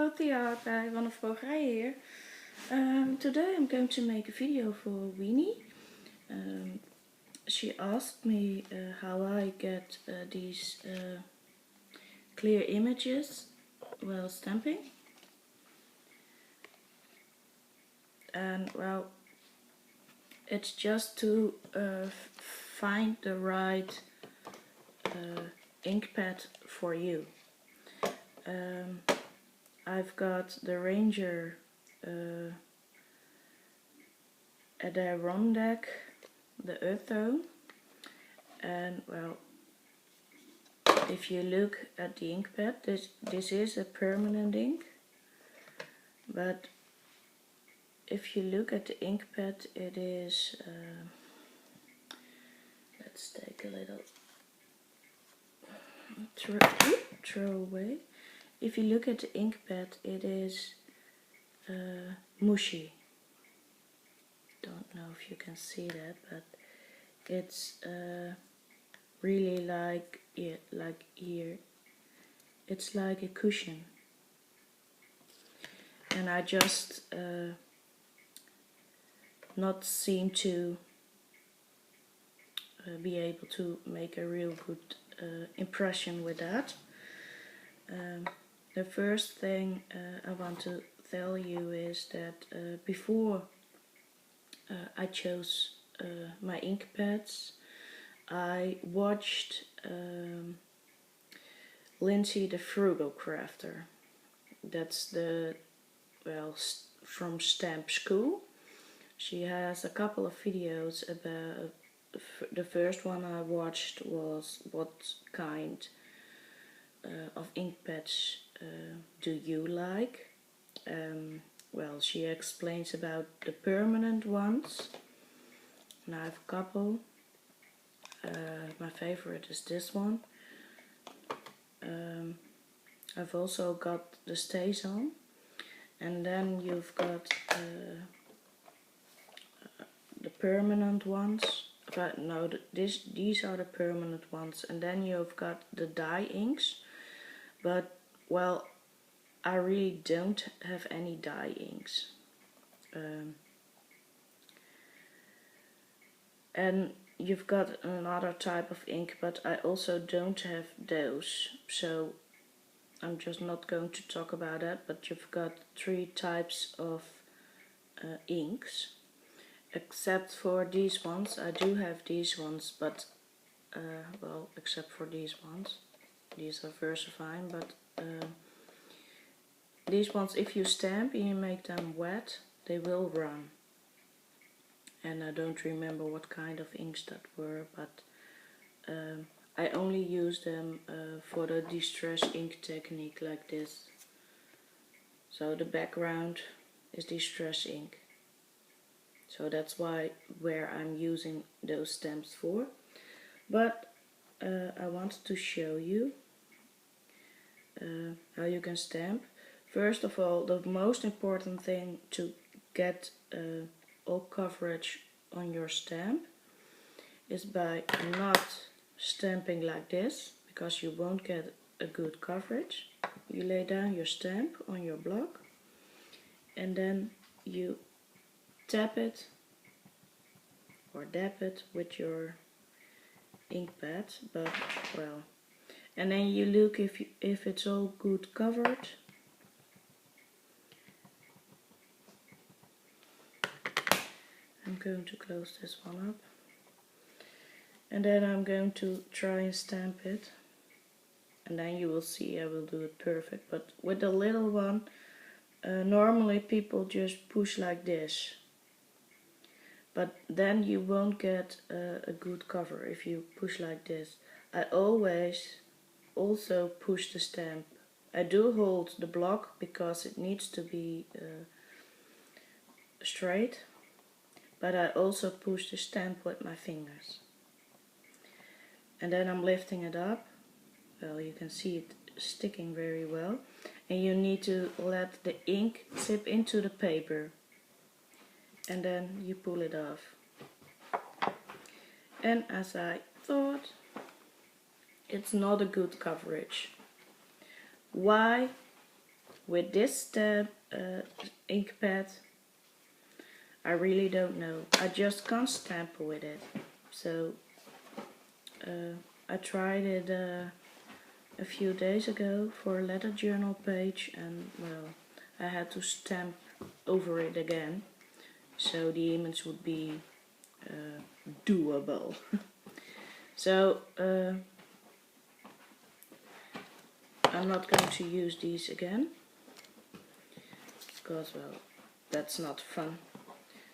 State the art bij Wanda van Bogerijen here. Today I'm going to make a video for Weenie. She asked me how I get these clear images while stamping. And well, it's just to find the right ink pad for you. I've got the Ranger Adirondack, the earth tone, and well, if you look at the ink pad, this is a permanent ink, but if you look at the ink pad, it is let's take a little throw away. If you look at the ink pad, it is mushy. Don't know if you can see that, but it's really like here. It's like a cushion, and I just not seem to be able to make a real good impression with that. The first thing I want to tell you is that before I chose my ink pads, I watched Lindsay the Frugal Crafter. That's from Stamp School. She has a couple of videos about, the first one I watched was what kind of ink pads do you like? Well, she explains about the permanent ones, and I have a couple. My favorite is this one. I've also got the StazOn, and then you've got the permanent ones. But no, these are the permanent ones, and then you've got the dye inks. But well, I really don't have any dye inks. And you've got another type of ink, but I also don't have those, so I'm just not going to talk about that. But you've got 3 types of inks, except for these ones. I do have these ones, but well, except for these ones. These are VersaFine, but these ones, if you stamp and you make them wet, they will run. And I don't remember what kind of inks that were, but I only use them for the distress ink technique like this. So the background is distress ink. So that's where I'm using those stamps for. But I wanted to show you how you can stamp. First of all, the most important thing to get all coverage on your stamp is by not stamping like this, because you won't get a good coverage. You lay down your stamp on your block, and then you tap it or dab it with your ink pad, but well, and then you look if it's all good covered. I'm going to close this one up, and then I'm going to try and stamp it, and then you will see I will do it perfect. But with the little one, normally people just push like this, but then you won't get a good cover if you push like this. I always also push the stamp. I do hold the block because it needs to be straight, but I also push the stamp with my fingers. And then I'm lifting it up. Well, you can see it sticking very well. And you need to let the ink sip into the paper. And then you pull it off. And as I thought, it's not a good coverage. Why? with this ink pad, I really don't know. I just can't stamp with it. So I tried it a few days ago for a letter journal page, and well, I had to stamp over it again, so the image would be doable. So I'm not going to use these again, because well, that's not fun.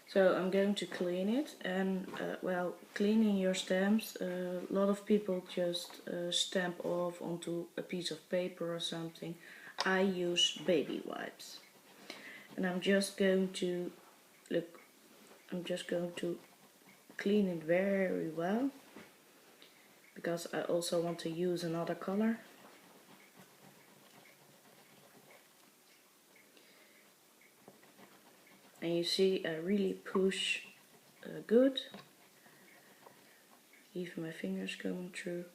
So I'm going to clean it, and well, cleaning your stamps, a lot of people just stamp off onto a piece of paper or something. I use baby wipes, and I'm just going to clean it very well, because I also want to use another color. And you see, I really push good. Even my fingers going through.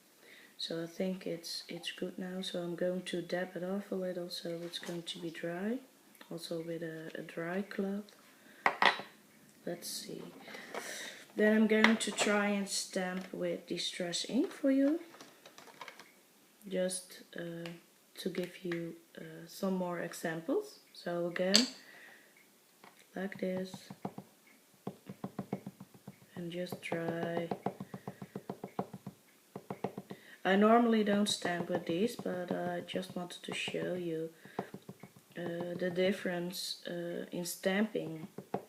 So I think it's good now. So I'm going to dab it off a little, so it's going to be dry. Also with a dry cloth. Let's see. Then I'm going to try and stamp with distress ink for you. Just to give you some more examples. So again, like this, and just try. I normally don't stamp with these, but I just wanted to show you the difference in stamping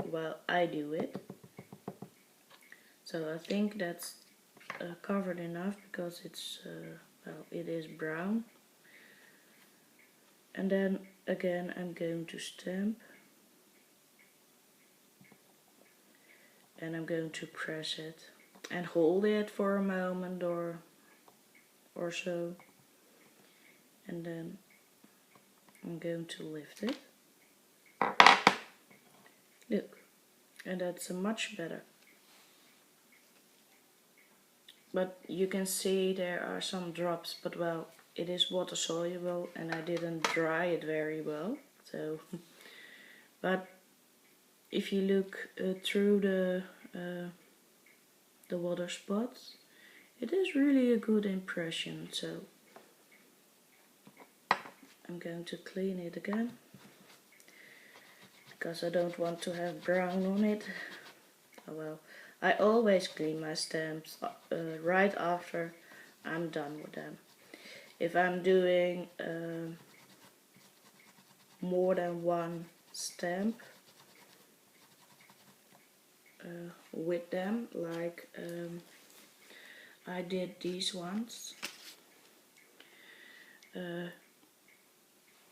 while I do it. So I think that's covered enough, because it's well, it is brown. And then again I'm going to stamp. And I'm going to press it and hold it for a moment or so, and then I'm going to lift it. Look, and that's much better. But you can see there are some drops, but well, it is water soluble and I didn't dry it very well. So, but if you look through the water spots, it is really a good impression. So I'm going to clean it again, because I don't want to have brown on it. Oh well, I always clean my stamps right after I'm done with them. If I'm doing more than one stamp with them, like I did these ones,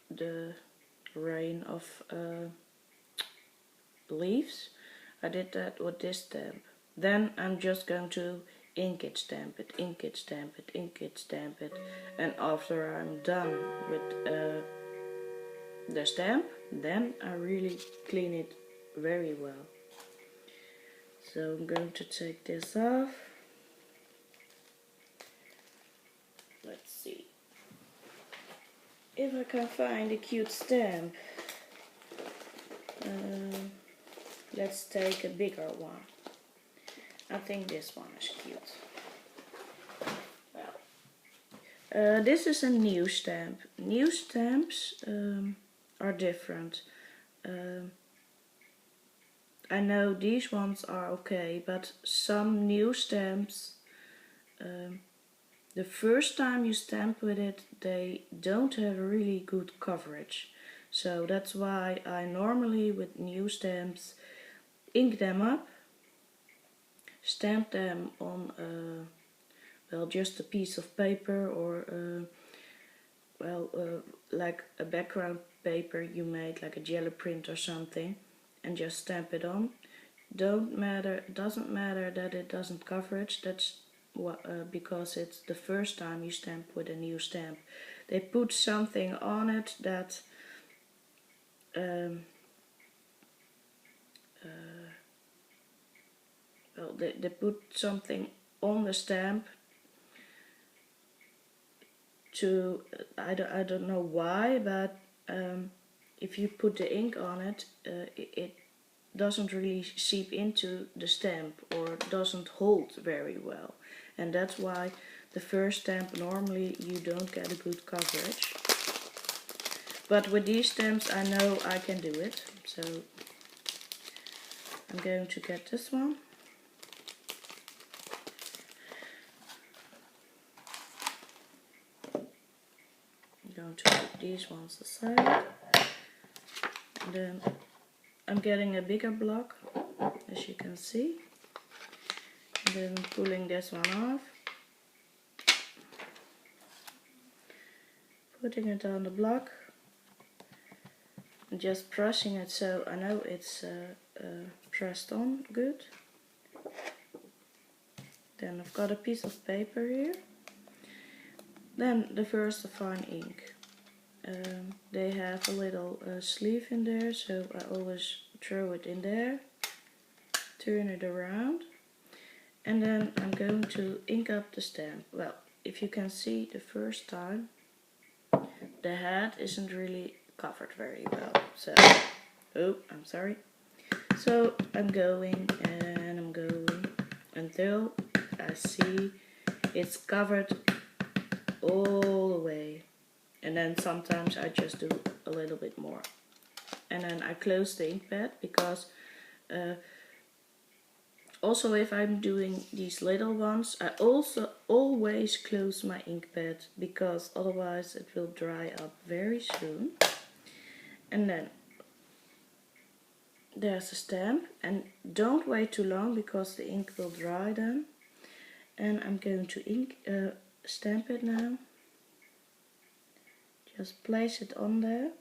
the rain of leaves, I did that with this stamp. Then I'm just going to ink it, stamp it, ink it, stamp it, ink it, stamp it, and after I'm done with the stamp, then I really clean it very well. So I'm going to take this off. Let's see if I can find a cute stamp. Let's take a bigger one. I think this one is cute. Well, this is a new stamp. New stamps are different. I know these ones are okay, but some new stamps, the first time you stamp with it, they don't have really good coverage. So that's why I normally, with new stamps, ink them up, stamp them on well, just a piece of paper, or like a background paper you made, like a jelly print or something, and just stamp it on. Doesn't matter that it doesn't coverage. That's because it's the first time you stamp with a new stamp. They put something on it that well, they put something on the stamp to, I don't know why, but if you put the ink on it, it doesn't really seep into the stamp or doesn't hold very well. And that's why the first stamp normally you don't get a good coverage. But with these stamps I know I can do it. So I'm going to get this one. I'm going to put these ones aside. And then I'm getting a bigger block, as you can see. And then I'm pulling this one off. Putting it on the block. And just pressing it so I know it's pressed on good. Then I've got a piece of paper here. Then the VersaFine ink. They have a little sleeve in there, so I always throw it in there, turn it around, and then I'm going to ink up the stamp. Well, if you can see, the first time the head isn't really covered very well, so I'm sorry. So I'm going and I'm going until I see it's covered all the way. And then sometimes I just do a little bit more. And then I close the ink pad, because also if I'm doing these little ones, I also always close my ink pad, because otherwise it will dry up very soon. And then there's a stamp, and don't wait too long because the ink will dry then. And I'm going to stamp it now. Just place it on there,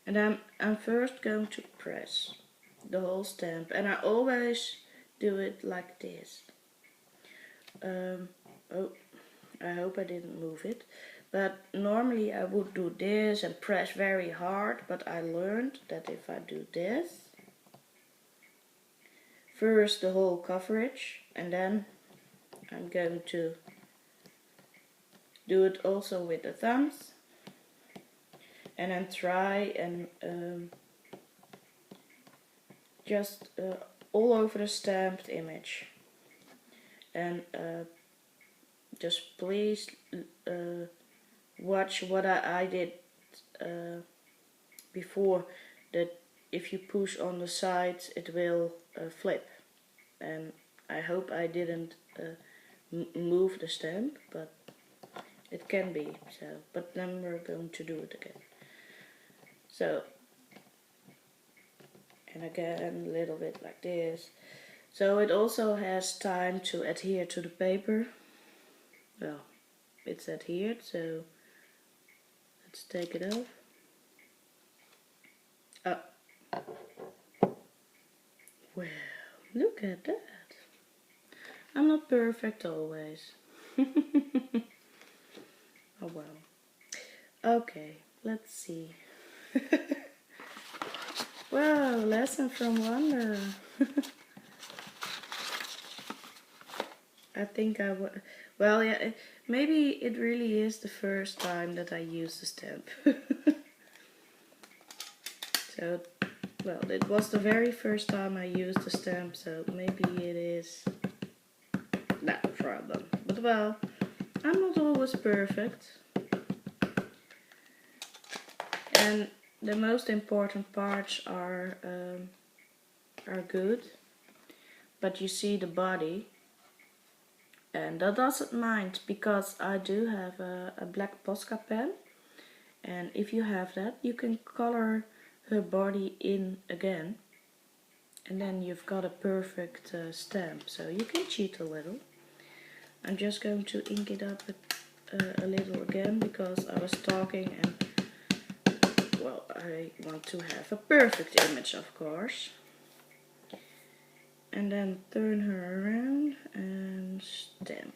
and I'm first going to press the whole stamp, and I always do it like this. Oh, I hope I didn't move it, but normally I would do this and press very hard, but I learned that if I do this, first the whole coverage, and then I'm going to do it also with the thumbs. And then try and just all over the stamped image. And just please watch what I did before, that if you push on the sides it will flip. And I hope I didn't move the stamp, but it can be. So, but then we're going to do it again. So, and again a little bit like this. So it also has time to adhere to the paper. Well, it's adhered, so let's take it off. Oh. Well, look at that. I'm not perfect always. Oh well. Okay, let's see. Wow, lesson from Wanda. I think well, yeah, maybe it really is the first time that I use the stamp. So, well, it was the very first time I used the stamp, so maybe it is not a problem. But well, I'm not always perfect. And the most important parts are good, but you see the body, and that doesn't mind, because I do have a black Posca pen, and if you have that you can color her body in again, and then you've got a perfect stamp. So you can cheat a little. I'm just going to ink it up a little again, because I was talking and well, I want to have a perfect image, of course. And then turn her around and stamp.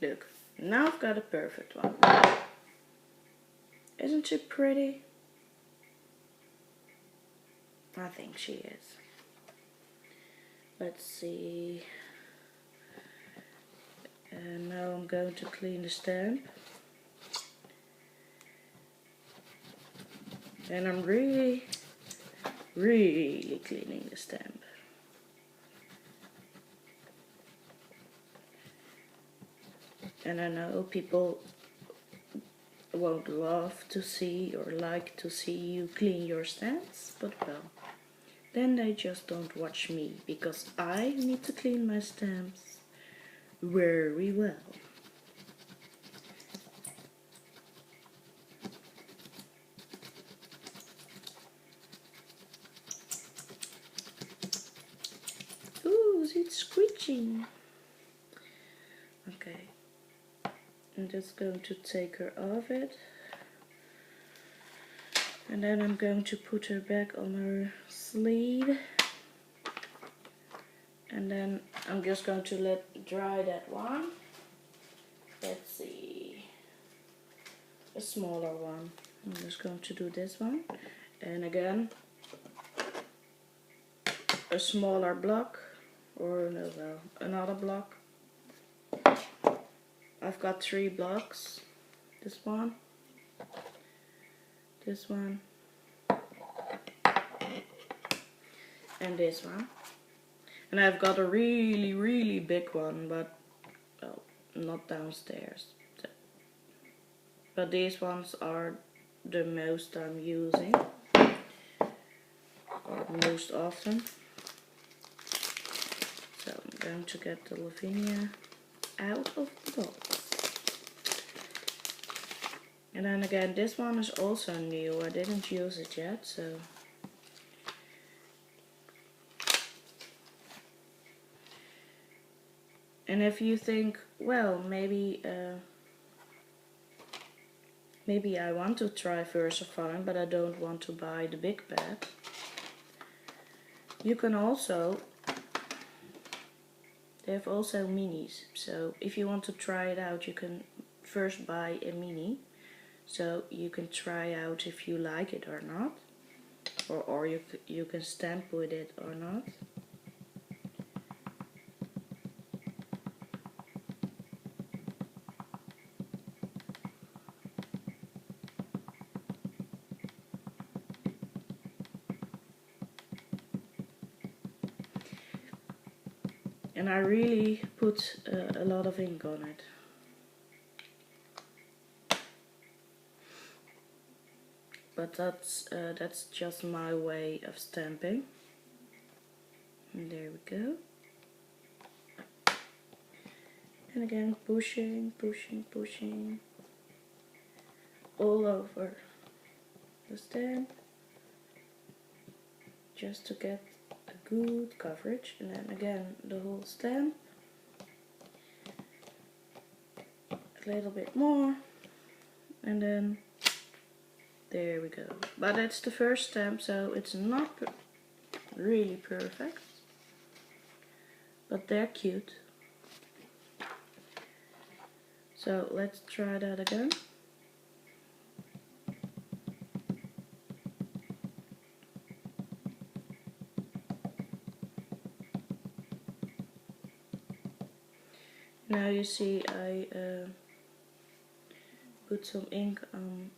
Look, now I've got a perfect one. Isn't she pretty? I think she is. Let's see. And now I'm going to clean the stamp. And I'm really cleaning the stamp. And I know people won't love to see or like to see you clean your stamps, but well, then they just don't watch me, because I need to clean my stamps very well. Ooh, it's screeching. Okay, I'm just going to take her off it. And then I'm going to put her back on her sleeve. And then I'm just going to let dry that one. Let's see. A smaller one. I'm just going to do this one. And again, a smaller block. Or no, well, another block. I've got 3 blocks. This one. This one. And this one. And I've got a really big one, but well, not downstairs. But these ones are the most I'm using, or most often. So I'm going to get the Lavinia out of the box. And then again, this one is also new. I didn't use it yet, so. And if you think, well, maybe I want to try VersaFine, but I don't want to buy the big pad. You can also, they have also minis. So if you want to try it out, you can first buy a mini. So you can try out if you like it or not. Or you can stamp with it or not. And I really put a lot of ink on it. But that's just my way of stamping. And there we go. And again, pushing all over the stamp, just to get a good coverage. And then again, the whole stamp, a little bit more, and then there we go. But it's the first stamp, so it's not really perfect, but they're cute. So let's try that again. Now you see I put some ink on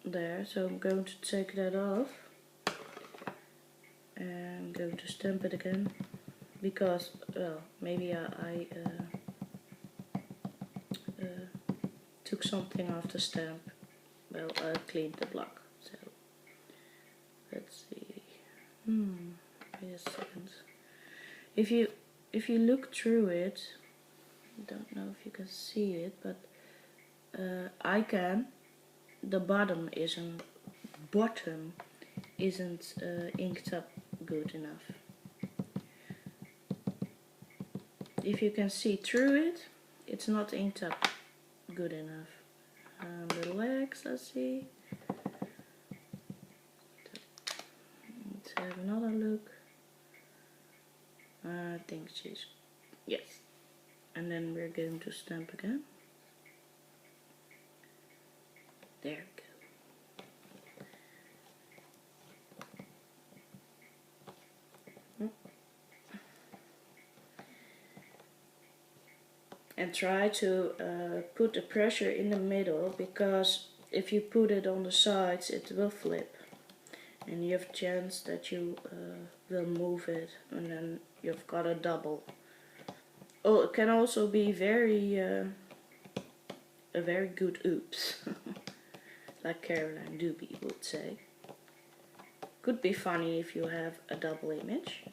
there, so I'm going to take that off and I'm going to stamp it again, because well, maybe I took something off the stamp. Well, I cleaned the block, so let's see. Wait a second. If you look through it, I don't know if you can see it, but I can. The bottom isn't inked up good enough. If you can see through it, it's not inked up good enough. The legs, I see. Let's have another look. I think she's, yes. And then we're going to stamp again. There we And try to put the pressure in the middle, because if you put it on the sides it will flip and you have a chance that you will move it and then you've got a double. Oh, it can also be a very good oops, like Caroline Doobie would say. Could be funny if you have a double image,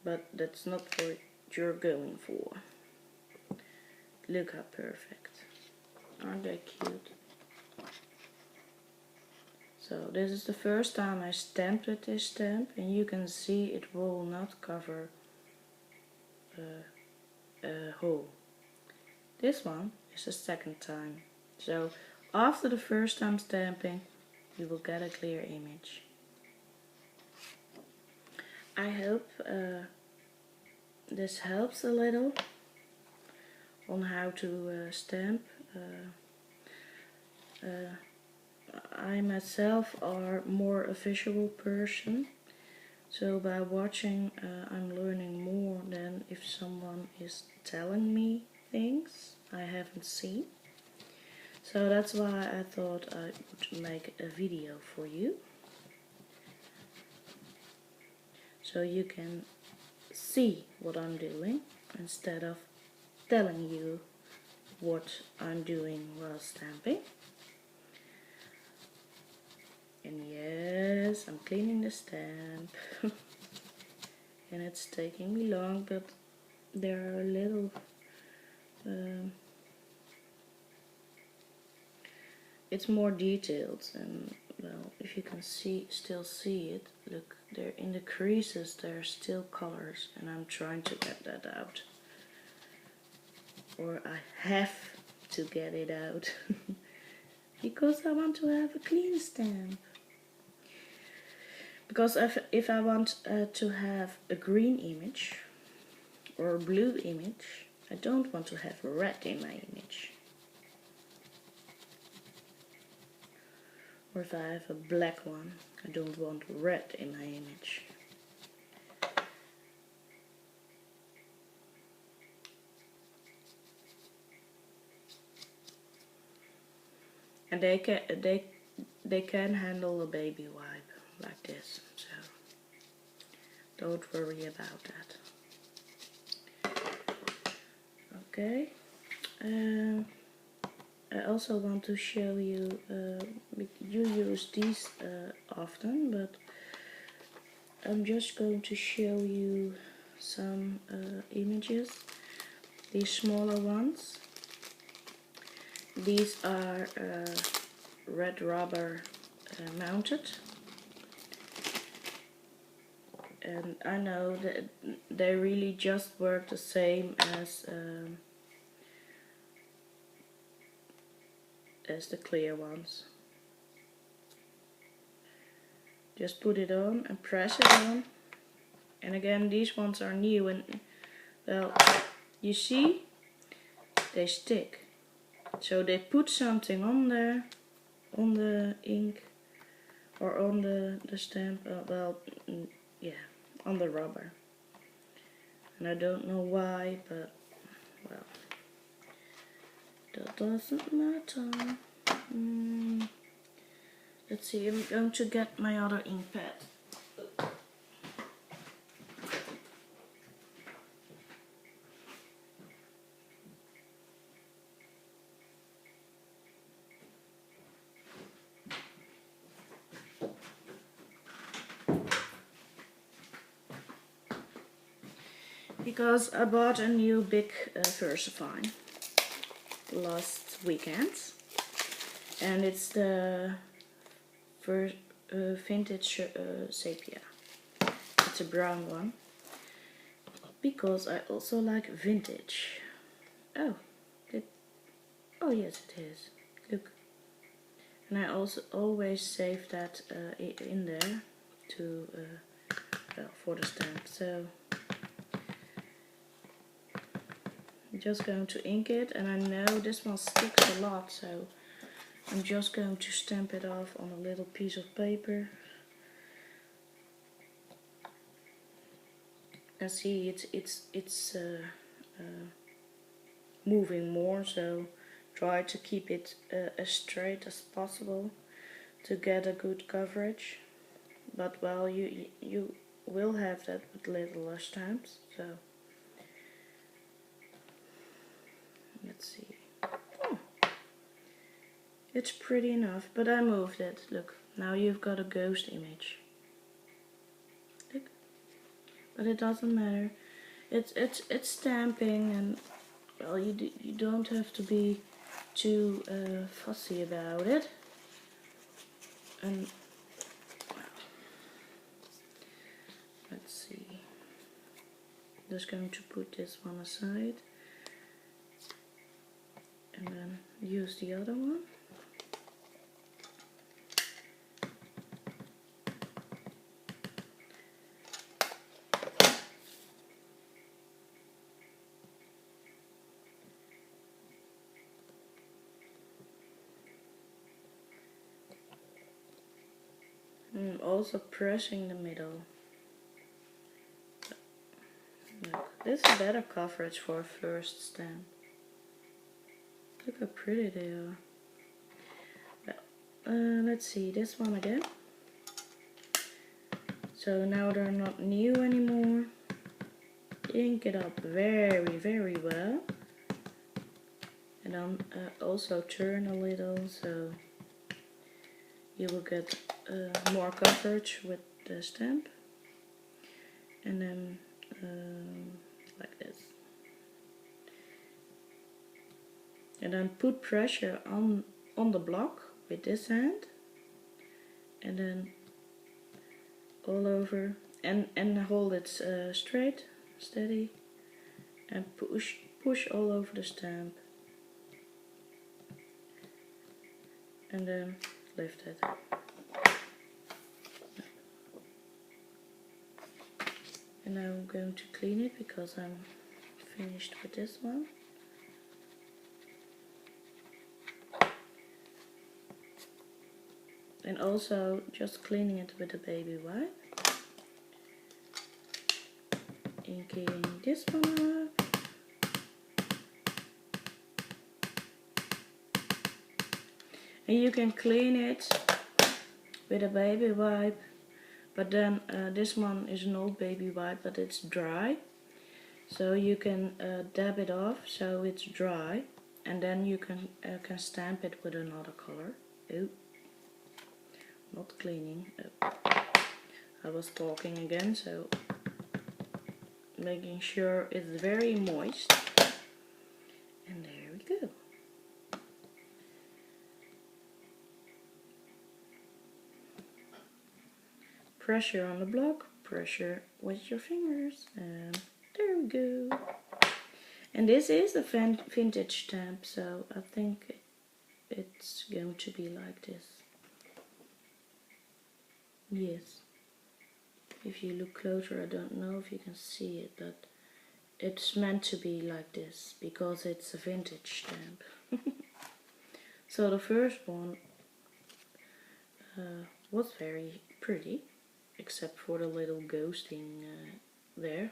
but that's not what you're going for. Look how perfect. Aren't they cute? So this is the first time I stamped with this stamp, and you can see it will not cover a hole. This one is the second time. So after the first time stamping, you will get a clear image. I hope this helps a little on how to stamp. I myself are more a visual person, so by watching I'm learning more than if someone is telling me things I haven't seen. So that's why I thought I would make a video for you, so you can see what I'm doing instead of telling you what I'm doing while stamping. And yes, I'm cleaning the stamp and it's taking me long, but there are little it's more detailed, and well, if you can still see it, look, there in the creases there are still colors, and I'm trying to get that out, or I have to get it out because I want to have a clean stamp. Because if I want to have a green image or a blue image, I don't want to have red in my image. Or if I have a black one, I don't want red in my image. And they can handle a baby wipe like this, so don't worry about that. Okay. I also want to show you, you use these often, but I'm just going to show you some images, these smaller ones. These are red rubber mounted, and I know that they really just work the same as the clear ones. Just put it on and press it on, and again these ones are new, and well, you see, they stick. So they put something on there, on the ink or on the stamp, yeah, on the rubber, and I don't know why, but well, that doesn't matter. Let's see, I'm going to get my other ink pad. Because I bought a new big Vissersingel last weekend, and it's the vintage sepia. It's a brown one, because I also like vintage. Oh yes, it is. Look, and I also always save that in there to well, for the stamp. So I'm just going to ink it, and I know this one sticks a lot, so I'm just going to stamp it off on a little piece of paper. And see, it's moving more, so try to keep it as straight as possible to get a good coverage. But well, you will have that with littler stamps, so let's see. Oh, it's pretty enough, but I moved it. Look, now you've got a ghost image. Look, but it doesn't matter. It's stamping, and well, you don't have to be too fussy about it. And let's see. Just going to put this one aside, and then use the other one. And also pressing the middle. Look, this is better coverage for a first stamp. Look how pretty they are. Well, let's see this one again. So now they're not new anymore. Ink it up very, very well. And then also turn a little, so you will get more coverage with the stamp. And then like this. And then put pressure on the block with this hand. And then all over, and hold it straight, steady, and push all over the stamp. And then lift it. And now I'm going to clean it because I'm finished with this one. And also just cleaning it with a baby wipe. Inking this one up. And you can clean it with a baby wipe, but then this one is an old baby wipe, but it's dry. So you can dab it off so it's dry, and then you can stamp it with another color. Ooh, not cleaning. Oh. I was talking again, so making sure it's very moist. And there we go. Pressure on the block, pressure with your fingers, and there we go. And this is a vintage stamp, so I think it's going to be like this. Yes. If you look closer, I don't know if you can see it, but it's meant to be like this because it's a vintage stamp. So the first one was very pretty, except for the little ghosting there.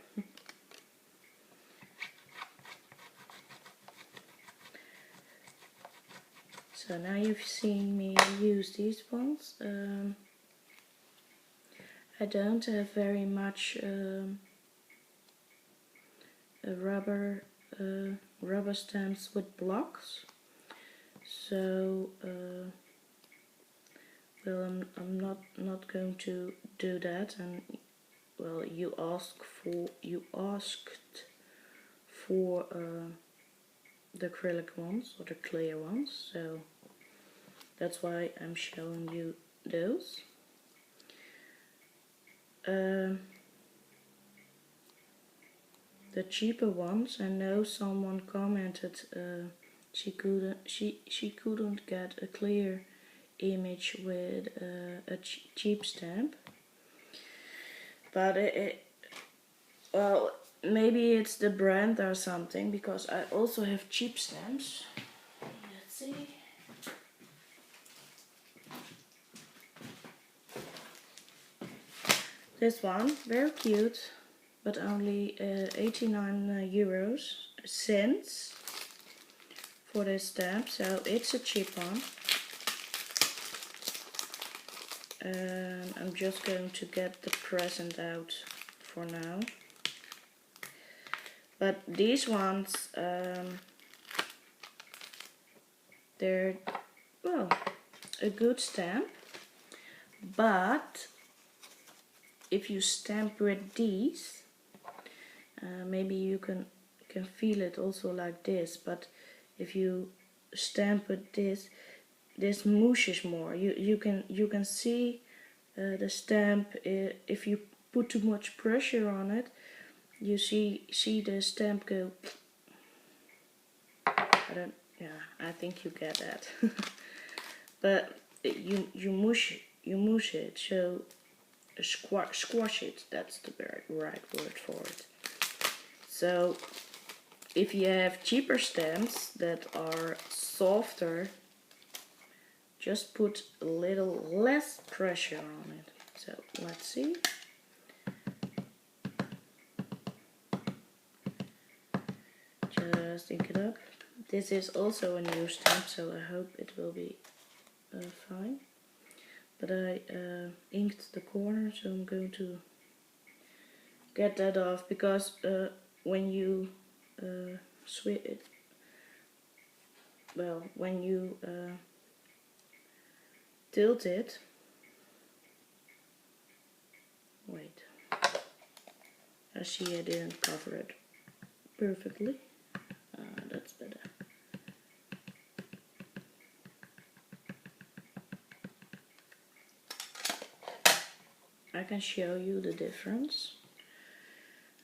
So now you've seen me use these ones. I don't have very much rubber stamps with blocks, so well, I'm not going to do that. And well, you asked for the acrylic ones or the clear ones, so that's why I'm showing you those. The cheaper ones, I know someone commented she couldn't get a clear image with a cheap stamp, but well, maybe it's the brand or something, because I also have cheap stamps. Let's see. This one, very cute, but only 89 euros, cents for this stamp, so it's a cheap one. And I'm just going to get the present out for now. But these ones, they're, well, a good stamp. But if you stamp with these, maybe you can feel it also like this. But if you stamp with this mooshes more. You can see the stamp. If you put too much pressure on it, you see the stamp go. I think you get that. But you mush it, so squash it. That's the right word for it. So if you have cheaper stamps that are softer, just put a little less pressure on it. So let's see. Just ink it up. This is also a new stamp, so I hope it will be fine. But I inked the corner, so I'm going to get that off, because when you tilt it. Wait. I see I didn't cover it perfectly. That's better. I can show you the difference.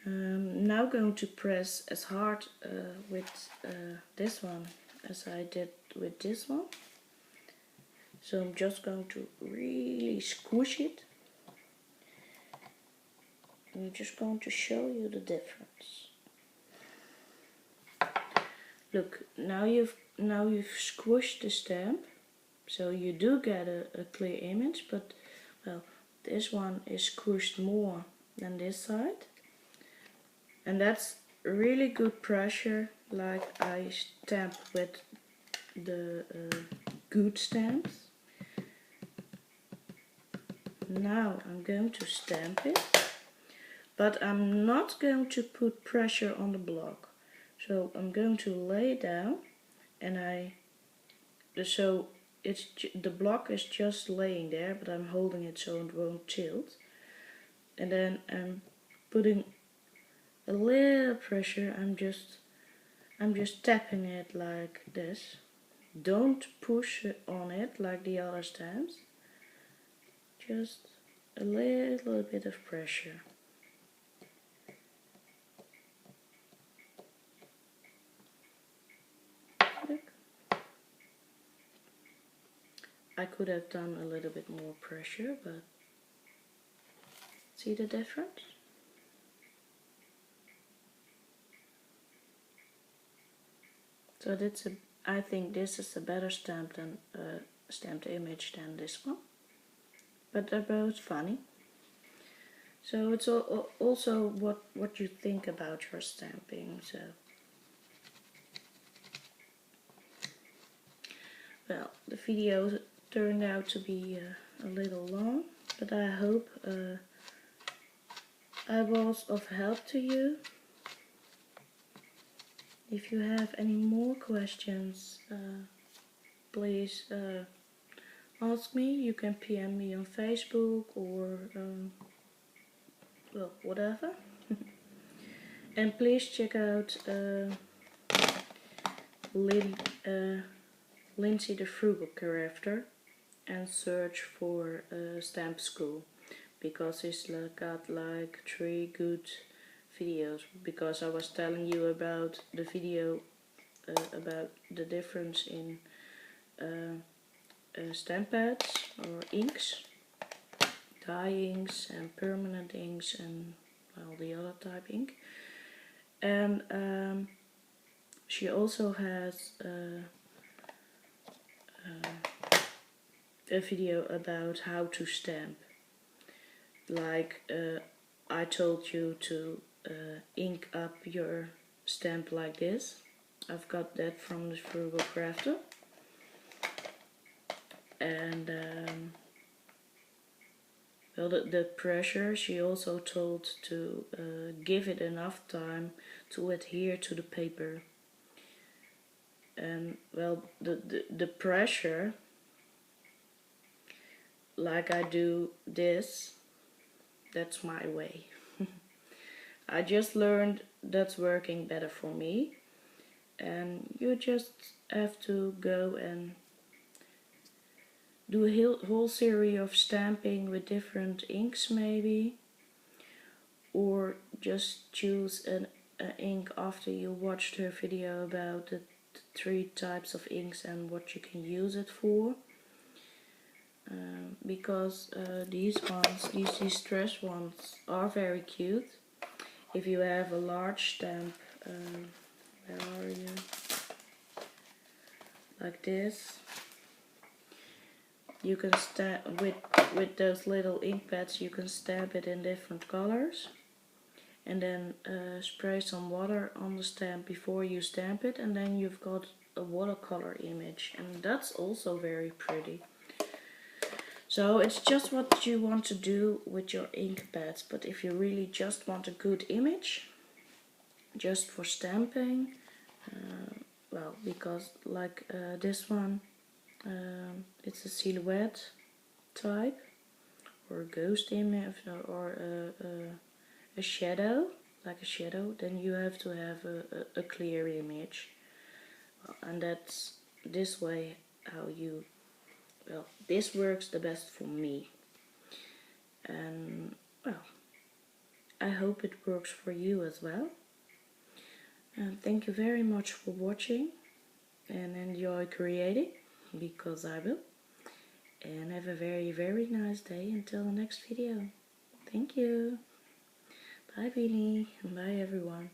Now going to press as hard with this one as I did with this one. So I'm just going to really squish it. I'm just going to show you the difference. Look, now you've squished the stamp, so you do get a clear image, but well, this one is squished more than this side. And that's really good pressure, like I stamp with the good stamps. Now I'm going to stamp it, but I'm not going to put pressure on the block. So I'm going to lay it down, and the block is just laying there, but I'm holding it so it won't tilt. And then I'm putting a little pressure. I'm just tapping it like this. Don't push on it like the other stamps. Just a little bit of pressure. Look. I could have done a little bit more pressure, but see the difference? So I think this is a better stamp than stamped image than this one. But they're both funny. So it's also what you think about your stamping. So, well, the video turned out to be a little long, but I hope I was of help to you. If you have any more questions, please ask me. You can PM me on Facebook or well, whatever. And please check out Lindsay the Frugal Crafter and search for Stamp School, because he's got like 3 good videos. Because I was telling you about the video about the difference in stamp pads or inks, dye inks and permanent inks and well, the other type ink. And she also has a video about how to stamp. Like I told you to ink up your stamp like this. I've got that from the Frugal Crafter. And well, the pressure, she also told to give it enough time to adhere to the paper. And well, the pressure, like I do this, that's my way. I just learned that's working better for me. And you just have to go and do a whole series of stamping with different inks maybe, or just choose an ink after you watched her video about the 3 types of inks and what you can use it for. Because these distress ones are very cute. If you have a large stamp, where are you? Like this. You can stamp with those little ink pads. You can stamp it in different colors, and then spray some water on the stamp before you stamp it, and then you've got a watercolor image, and that's also very pretty. So it's just what you want to do with your ink pads. But if you really just want a good image, just for stamping, well, because like this one, it's a silhouette type, or a ghost image, or a shadow, like a shadow, then you have to have a clear image. And that's this way how you, well, this works the best for me. And well, I hope it works for you as well. And thank you very much for watching, and enjoy creating, because I will. And have a very, very nice day until the next video. Thank you. Bye Weenie, and bye everyone.